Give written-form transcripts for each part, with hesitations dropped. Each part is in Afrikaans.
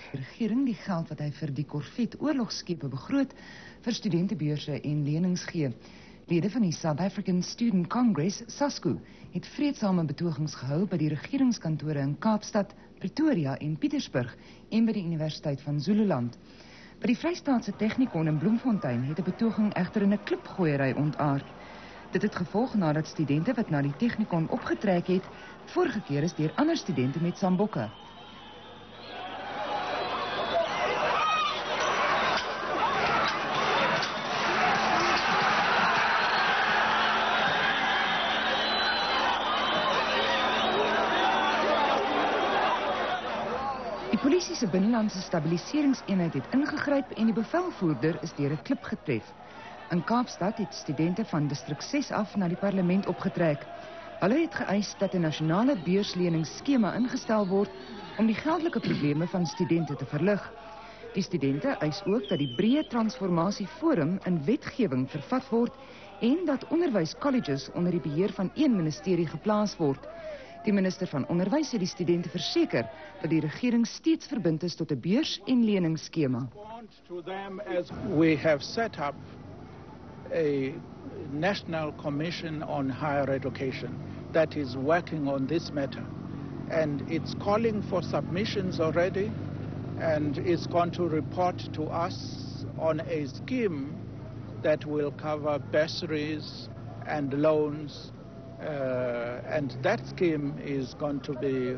Die regering die geld wat hy vir die Corvette oorlogskepe begroot vir studentebeurse en lenings gee. Lede van die South African Student Congress, SASCO, het vreedsame betogings gehou by die regeringskantore in Kaapstad, Pretoria en Pietersburg en by die Universiteit van Zululand. By die Vrystaatse Technikon in Bloemfontein het 'n betoging egter in 'n klipgooiery ontaard. Dit het gevolg nadat studente wat na die Technikon opgetrek het, voorgekeer is deur ander studente met sambokke. Die polisie se binnelandse stabiliseringseenheid het ingegryp en die bevelvoerder is deur 'n klip getref. In Kaapstad het studente van distrik 6 af na die parlement opgetrek. Hulle het geëis dat 'n nasionale beursleningsskema ingestel word om die geldelike probleme van studente te verlig. Die studente eis ook dat die breë transformasie forum in wetgewing vervat word en dat onderwyscolleges onder die beheer van een ministerie geplaas word. Die minister van Onderwys het die studente verseker dat die regering steeds verbind is tot 'n beurs- en leningsskema. We have set up a National Commission on Higher Education that is working on this matter, and it's calling for submissions already, and it's going to report to us on a scheme that will cover bursaries and loans, and that scheme is going to be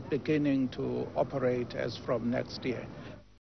beginning to operate as from next year.